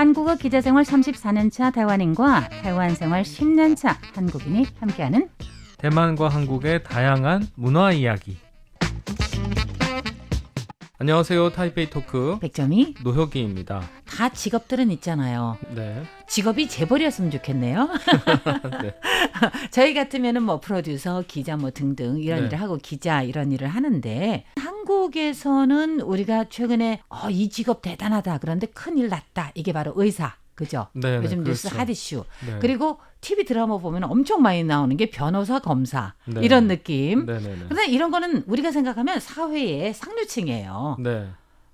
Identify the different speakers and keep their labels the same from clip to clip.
Speaker 1: 한국어 기자생활 34년차台湾인과台湾생활 10년차 한국인이 함께하는
Speaker 2: 대만과 한국의 다양한 문화 이야기. 안녕하세요. 타이페이 토크
Speaker 1: 백점이.
Speaker 2: 노혁이입니다.
Speaker 1: 다 직업들은 있잖아요.
Speaker 2: 네.
Speaker 1: 직업이 재벌이었으면 좋겠네요.
Speaker 2: 네.
Speaker 1: 저희 같으면은 뭐 프로듀서, 기자 뭐 등등 이런
Speaker 2: 네.
Speaker 1: 일을 하고 기자 이런 일을 하는데 한국에서는 우리가 최근에 이 직업 대단하다 그런데 큰일 났다. 이게 바로 의사. 그죠?
Speaker 2: 네,
Speaker 1: 요즘
Speaker 2: 네,
Speaker 1: 뉴스
Speaker 2: 그렇죠.
Speaker 1: 핫 이슈.
Speaker 2: 네.
Speaker 1: 그리고 TV 드라마 보면 엄청 많이 나오는 게 변호사, 검사
Speaker 2: 네.
Speaker 1: 이런 느낌.
Speaker 2: 네네네.
Speaker 1: 그런데 이런 거는 우리가 생각하면 사회의 상류층이에요.
Speaker 2: 네.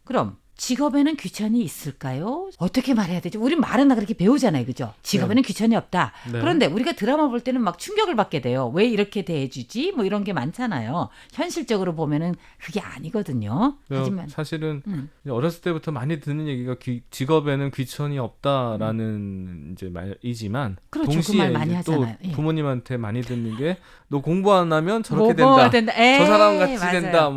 Speaker 1: 그럼 직업에는 귀천이 있을까요? 어떻게 말해야 되지? 우리 말은 다 그렇게 배우잖아요. 그죠? 직업에는 귀천이 없다.
Speaker 2: 네.
Speaker 1: 그런데 우리가 드라마 볼 때는 막 충격을 받게 돼요. 왜 이렇게 대해주지? 뭐 이런 게 많잖아요. 현실적으로 보면은 그게 아니거든요. 하지만
Speaker 2: 사실은 어렸을 때부터 많이 듣는 얘기가 직업에는 귀천이 없다라는 이제 말이지만
Speaker 1: 그렇죠.
Speaker 2: 동시에
Speaker 1: 그 말 많이
Speaker 2: 이제 또
Speaker 1: 하잖아요. 예.
Speaker 2: 부모님한테 많이 듣는 게 너 공부 안 하면 저렇게
Speaker 1: 뭐가
Speaker 2: 된다.
Speaker 1: 에이,
Speaker 2: 저 사람 같이
Speaker 1: 맞아요.
Speaker 2: 된다.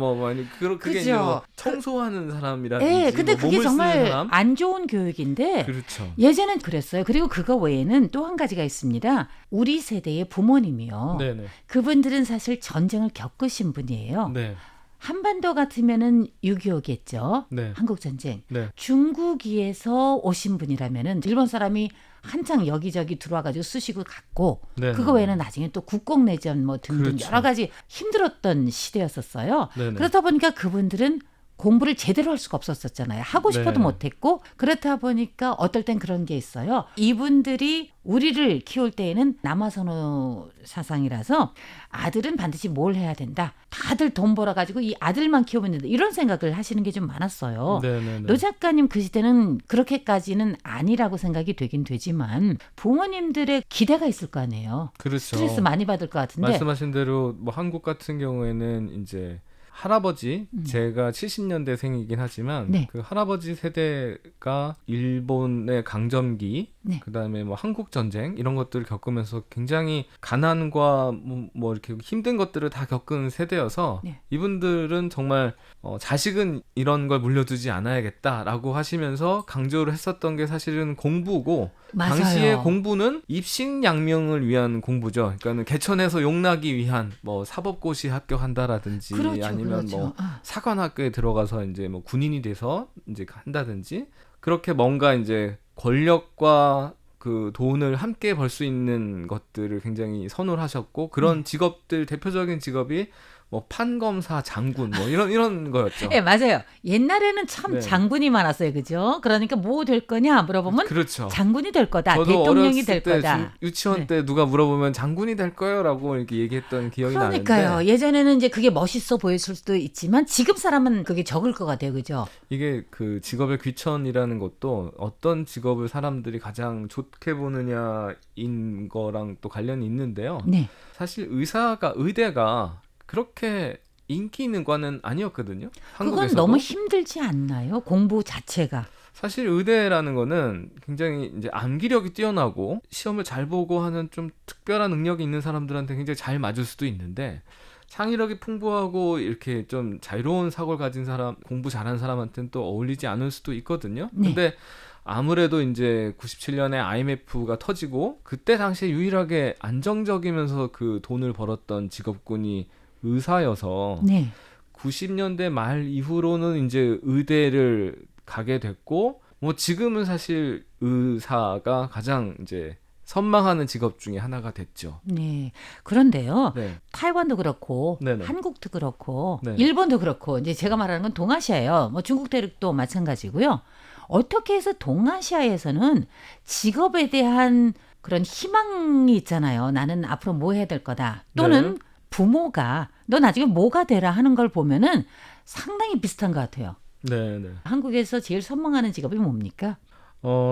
Speaker 2: 그게
Speaker 1: 그죠.
Speaker 2: 이제 뭐 청소하는 사람이라든지
Speaker 1: 예, 근데
Speaker 2: 뭐
Speaker 1: 그게
Speaker 2: 몸을 쓰는
Speaker 1: 정말
Speaker 2: 사람.
Speaker 1: 안 좋은 교육인데
Speaker 2: 그렇죠.
Speaker 1: 예전엔 그랬어요. 그리고 그거 외에는 또 한 가지가 있습니다. 우리 세대의 부모님이요.
Speaker 2: 네네.
Speaker 1: 그분들은 사실 전쟁을 겪으신 분이에요.
Speaker 2: 네.
Speaker 1: 한반도 같으면은 6.25겠죠.
Speaker 2: 네.
Speaker 1: 한국 전쟁.
Speaker 2: 네.
Speaker 1: 중국에서 오신 분이라면은 일본 사람이 한창 여기저기 들어와가지고 쑤시고 갔고
Speaker 2: 네네.
Speaker 1: 그거 외에는 나중에 또 국공내전 뭐 등등
Speaker 2: 그렇죠.
Speaker 1: 여러 가지 힘들었던 시대였었어요.
Speaker 2: 네네.
Speaker 1: 그렇다 보니까 그분들은 공부를 제대로 할 수가 없었잖아요. 하고 싶어도
Speaker 2: 네.
Speaker 1: 못했고 그렇다 보니까 어떨 땐 그런 게 있어요. 이분들이 우리를 키울 때에는 남아선호 사상이라서 아들은 반드시 뭘 해야 된다. 다들 돈 벌어가지고 이 아들만 키우면 된다. 이런 생각을 하시는 게 좀 많았어요.
Speaker 2: 네네네.
Speaker 1: 노 작가님 그 시대는 그렇게까지는 아니라고 생각이 되긴 되지만 부모님들의 기대가 있을 거 아니에요.
Speaker 2: 그렇죠.
Speaker 1: 스트레스 많이 받을 것 같은데.
Speaker 2: 말씀하신 대로 뭐 한국 같은 경우에는 이제 할아버지 제가 70년대생이긴 하지만
Speaker 1: 네.
Speaker 2: 그 할아버지 세대가 일본의 강점기
Speaker 1: 네.
Speaker 2: 그다음에 뭐 한국 전쟁 이런 것들을 겪으면서 굉장히 가난과 뭐 이렇게 힘든 것들을 다 겪은 세대여서
Speaker 1: 네.
Speaker 2: 이분들은 정말 자식은 이런 걸 물려두지 않아야겠다라고 하시면서 강조를 했었던 게 사실은 공부고
Speaker 1: 맞아요.
Speaker 2: 당시의 공부는 입신양명을 위한 공부죠. 그러니까는 개천에서 용나기 위한 뭐 사법고시 합격한다라든지
Speaker 1: 그렇죠,
Speaker 2: 아니면
Speaker 1: 그렇죠.
Speaker 2: 뭐 사관학교에 들어가서 이제 뭐 군인이 돼서 이제 한다든지 그렇게 뭔가 이제 권력과 그 돈을 함께 벌 수 있는 것들을 굉장히 선호를 하셨고 그런 직업들 대표적인 직업이 뭐 판검사, 장군 뭐 이런 거였죠.
Speaker 1: 네, 맞아요. 옛날에는 참
Speaker 2: 네.
Speaker 1: 장군이 많았어요. 그죠? 그러니까 뭐 될 거냐 물어보면
Speaker 2: 그렇죠.
Speaker 1: 장군이 될 거다.
Speaker 2: 저도
Speaker 1: 대통령이
Speaker 2: 어렸을
Speaker 1: 될
Speaker 2: 때
Speaker 1: 거다.
Speaker 2: 유치원
Speaker 1: 네.
Speaker 2: 때 누가 물어보면 장군이 될 거요라고 이렇게 얘기했던 기억이
Speaker 1: 그러니까요.
Speaker 2: 나는데
Speaker 1: 예전에는 이제 그게 멋있어 보였을 수도 있지만 지금 사람은 그게 적을 것 같아요. 그죠?
Speaker 2: 이게 그 직업의 귀천이라는 것도 어떤 직업을 사람들이 가장 좋게 보느냐인 거랑 또 관련이 있는데요.
Speaker 1: 네.
Speaker 2: 사실 의대가 그렇게 인기 있는 과는 아니었거든요.
Speaker 1: 그건
Speaker 2: 한국에서도.
Speaker 1: 너무 힘들지 않나요? 공부 자체가.
Speaker 2: 사실 의대라는 거는 굉장히 이제 암기력이 뛰어나고 시험을 잘 보고 하는 좀 특별한 능력이 있는 사람들한테 굉장히 잘 맞을 수도 있는데 창의력이 풍부하고 이렇게 좀 자유로운 사고를 가진 사람, 공부 잘하는 사람한테는 또 어울리지 않을 수도 있거든요.
Speaker 1: 네.
Speaker 2: 근데 아무래도 이제 97년에 IMF가 터지고 그때 당시에 유일하게 안정적이면서 그 돈을 벌었던 직업군이 의사여서
Speaker 1: 네.
Speaker 2: 90년대 말 이후로는 이제 의대를 가게 됐고 뭐 지금은 사실 의사가 가장 이제 선망하는 직업 중에 하나가 됐죠.
Speaker 1: 네. 그런데요.
Speaker 2: 네.
Speaker 1: 타이완도 그렇고
Speaker 2: 네네.
Speaker 1: 한국도 그렇고
Speaker 2: 네.
Speaker 1: 일본도 그렇고 이제 제가 말하는 건 동아시아예요. 뭐 중국 대륙도 마찬가지고요. 어떻게 해서 동아시아에서는 직업에 대한 그런 희망이 있잖아요. 나는 앞으로 뭐 해야 될 거다. 또는
Speaker 2: 네.
Speaker 1: 부모가 너 나중에 뭐가 되라 하는 걸 보면은 상당히 비슷한 것 같아요.
Speaker 2: 네.
Speaker 1: 한국에서 제일 선망하는 직업이 뭡니까?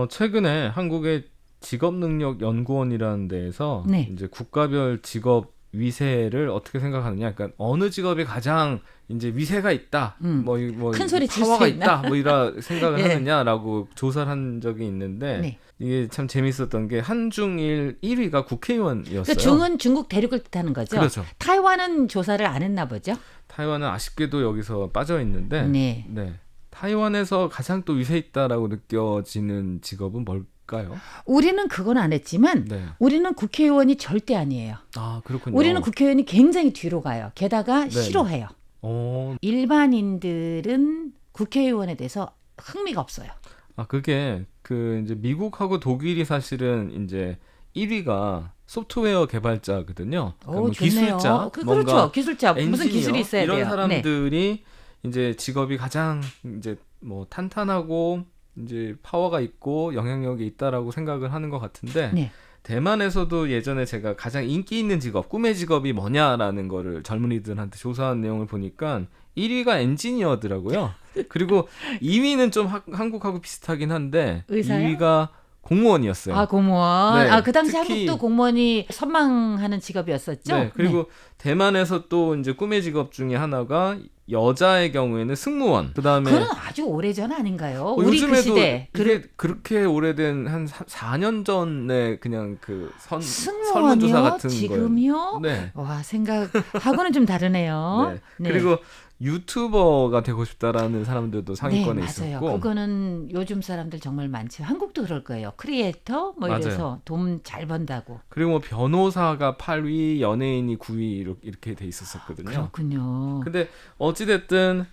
Speaker 2: 최근에 한국의 직업능력연구원이라는 데에서
Speaker 1: 네.
Speaker 2: 이제 국가별 직업 위세를 어떻게 생각하느냐, 그러니까 어느 직업이 가장 이제 위세가 있다, 뭐
Speaker 1: 큰 소리 칠
Speaker 2: 파워가
Speaker 1: 수 있나?
Speaker 2: 있다, 뭐 이런 생각을
Speaker 1: 예.
Speaker 2: 하느냐라고 조사를 한 적이 있는데
Speaker 1: 네.
Speaker 2: 이게 참 재밌었던 게 한중일 1위가 국회의원이었어요.
Speaker 1: 그러니까 중은 중국 대륙을 뜻하는 거죠.
Speaker 2: 그렇죠.
Speaker 1: 타이완은 조사를 안 했나 보죠.
Speaker 2: 타이완은 아쉽게도 여기서 빠져 있는데,
Speaker 1: 네.
Speaker 2: 네. 타이완에서 가장 또 위세 있다라고 느껴지는 직업은 뭘까요?
Speaker 1: 우리는 그건 안 했지만
Speaker 2: 네.
Speaker 1: 우리는 국회의원이 절대 아니에요.
Speaker 2: 아, 그렇군요.
Speaker 1: 우리는 국회의원이 굉장히 뒤로 가요. 게다가
Speaker 2: 네.
Speaker 1: 싫어해요. 일반인들은 국회의원에 대해서 흥미가 없어요.
Speaker 2: 아, 그게 그 이제 미국하고 독일이 사실은 이제 1위가 소프트웨어 개발자거든요. 그러니까 뭐 기술자,
Speaker 1: 그렇죠.
Speaker 2: 뭔가
Speaker 1: 기술자 무슨
Speaker 2: 엔지니어,
Speaker 1: 기술이 있어야
Speaker 2: 이런
Speaker 1: 돼요. 네.
Speaker 2: 사람들이 이제 직업이 가장 이제 뭐 탄탄하고 이제 파워가 있고 영향력이 있다라고 생각을 하는 것 같은데
Speaker 1: 네.
Speaker 2: 대만에서도 예전에 제가 가장 인기 있는 직업, 꿈의 직업이 뭐냐라는 거를 젊은이들한테 조사한 내용을 보니까 1위가 엔지니어더라고요. 그리고 2위는 좀 한국하고 비슷하긴 한데
Speaker 1: 의사요?
Speaker 2: 2위가 공무원이었어요.
Speaker 1: 아, 공무원.
Speaker 2: 네,
Speaker 1: 아, 그 당시
Speaker 2: 특히-
Speaker 1: 한국도 공무원이 선망하는 직업이었었죠.
Speaker 2: 네, 그리고 대만에서 또 이제 꿈의 직업 중에 하나가 여자의 경우에는 승무원. 그다음에
Speaker 1: 그건 아주 오래전 아닌가요? 우리 그
Speaker 2: 요즘에도
Speaker 1: 시대.
Speaker 2: 이게 그렇게 오래된 한 4년 전에 그냥 그 설문조사
Speaker 1: 승무원이요?
Speaker 2: 같은
Speaker 1: 지금이요?
Speaker 2: 거예요. 네.
Speaker 1: 와, 생각하고는 좀 다르네요.
Speaker 2: 네. 그리고 유튜버가 되고 싶다라는 사람들도 상위권에
Speaker 1: 네,
Speaker 2: 있었고.
Speaker 1: 맞아요. 그거는 요즘 사람들 정말 많죠. 한국도 그럴 거예요. 크리에이터 뭐
Speaker 2: 맞아요.
Speaker 1: 이래서 돈 잘 번다고.
Speaker 2: 그리고 뭐 변호사가 8위, 연예인이 9위 이렇게 돼 있었었거든요.
Speaker 1: 그렇군요.
Speaker 2: 근데 어찌됐든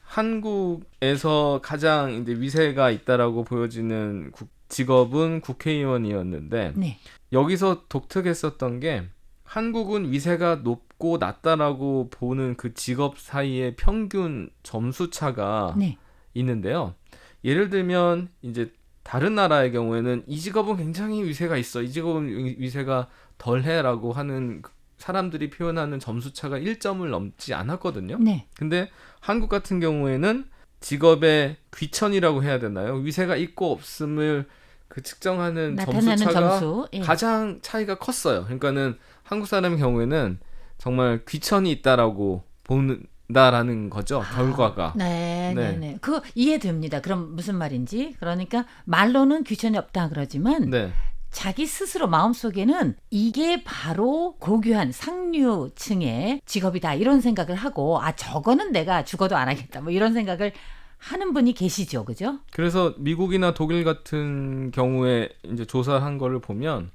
Speaker 2: 한국에서 가장 이제 위세가 있다라고 보여지는 직업은 국회의원이었는데
Speaker 1: 네.
Speaker 2: 여기서 독특했었던 게 한국은 위세가 높고 낮다라고 보는 그 직업 사이의 평균 점수 차가
Speaker 1: 네.
Speaker 2: 있는데요. 예를 들면 이제 다른 나라의 경우에는 이 직업은 굉장히 위세가 있어. 이 직업은 위세가 덜해라고 하는 사람들이 표현하는 점수 차가 1점을 넘지 않았거든요.
Speaker 1: 네.
Speaker 2: 근데 한국 같은 경우에는 직업의 귀천이라고 해야 되나요? 위세가 있고 없음을 그 측정하는 점수
Speaker 1: 나타나는
Speaker 2: 차가
Speaker 1: 점수. 예.
Speaker 2: 가장 차이가 컸어요. 그러니까는 한국 사람의 경우에는 정말 귀천이 있다라고 본다라는 거죠. 결과가.
Speaker 1: 네,
Speaker 2: 네.
Speaker 1: 네, 네. 그 이해됩니다. 그럼 무슨 말인지. 그러니까 말로는 귀천이 없다 그러지만
Speaker 2: 네.
Speaker 1: 자기 스스로 마음속에는 이게 바로 고귀한 상류층의 직업이다 이런 생각을 하고 아 저거는 내가 죽어도 안 하겠다 뭐 이런 생각을 하는 분이 계시죠, 그죠?
Speaker 2: 그래서 미국이나 독일 같은 경우에 이제 조사한 거를 보면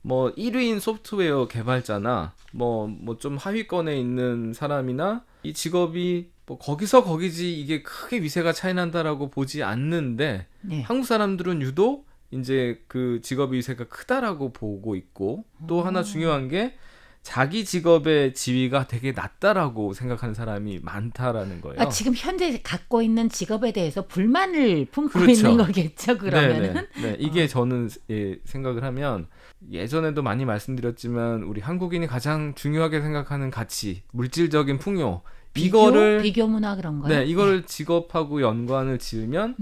Speaker 2: 뭐 1위인 소프트웨어 개발자나 뭐 좀 하위권에 있는 사람이나 이 직업이 뭐 거기서 거기지 이게 크게 위세가 차이 난다라고 보지 않는데
Speaker 1: 네.
Speaker 2: 한국 사람들은 유독 이제 그 직업의 위세가 크다라고 보고 있고 또 하나 중요한 게 자기 직업의 지위가 되게 낮다라고 생각하는 사람이 많다라는 거예요.
Speaker 1: 아, 지금 현재 갖고 있는 직업에 대해서 불만을 품고
Speaker 2: 그렇죠.
Speaker 1: 있는 거겠죠, 그러면은.
Speaker 2: 네. 이게 저는 생각을 하면 예전에도 많이 말씀드렸지만 우리 한국인이 가장 중요하게 생각하는 가치, 물질적인 풍요
Speaker 1: 비교 문화 그런 거요.
Speaker 2: 네, 이거를 직업하고 연관을 지으면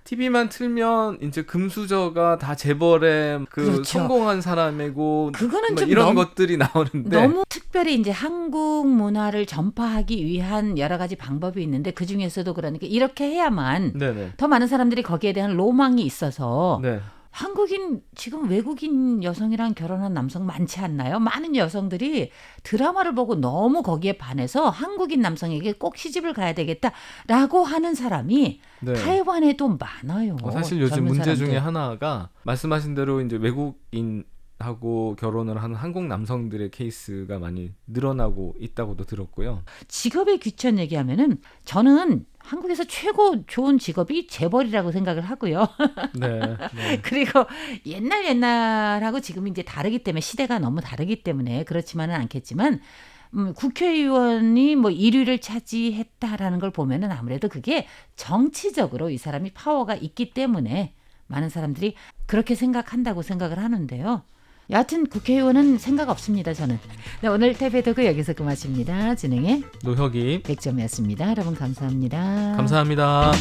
Speaker 2: TV만 틀면 이제 금수저가 다 재벌의 그
Speaker 1: 그렇죠.
Speaker 2: 성공한 사람이고
Speaker 1: 그거는
Speaker 2: 뭐
Speaker 1: 좀
Speaker 2: 이런
Speaker 1: 너무-
Speaker 2: 것들이 나오는데
Speaker 1: 너무 특별히 이제 한국 문화를 전파하기 위한 여러 가지 방법이 있는데 그 중에서도 그러니까 이렇게 해야만
Speaker 2: 네네.
Speaker 1: 더 많은 사람들이 거기에 대한 로망이 있어서
Speaker 2: 네.
Speaker 1: 한국인 지금 외국인 여성이랑 결혼한 남성 많지 않나요? 많은 여성들이 드라마를 보고 너무 거기에 반해서 한국인 남성에게 꼭 시집을 가야 되겠다라고 하는 사람이
Speaker 2: 네.
Speaker 1: 타이완에도 많아요.
Speaker 2: 사실 요즘
Speaker 1: 젊은
Speaker 2: 문제
Speaker 1: 사람들.
Speaker 2: 중에 하나가 말씀하신 대로 이제 외국인하고 결혼을 하는 한국 남성들의 케이스가 많이 늘어나고 있다고도 들었고요.
Speaker 1: 직업의 귀천 얘기하면은 저는 한국에서 최고 좋은 직업이 재벌이라고 생각을 하고요.
Speaker 2: 네.
Speaker 1: 그리고 옛날하고 지금 이제 다르기 때문에 시대가 너무 다르기 때문에 그렇지만은 않겠지만 국회의원이 뭐 1위를 차지했다라는 걸 보면은 아무래도 그게 정치적으로 이 사람이 파워가 있기 때문에 많은 사람들이 그렇게 생각한다고 생각을 하는데요. 여하튼 국회의원은 생각 없습니다, 저는. 네, 오늘 태베도그 여기서 그만입니다. 진행의
Speaker 2: 노혁이
Speaker 1: 100점이었습니다. 여러분 감사합니다.
Speaker 2: 감사합니다.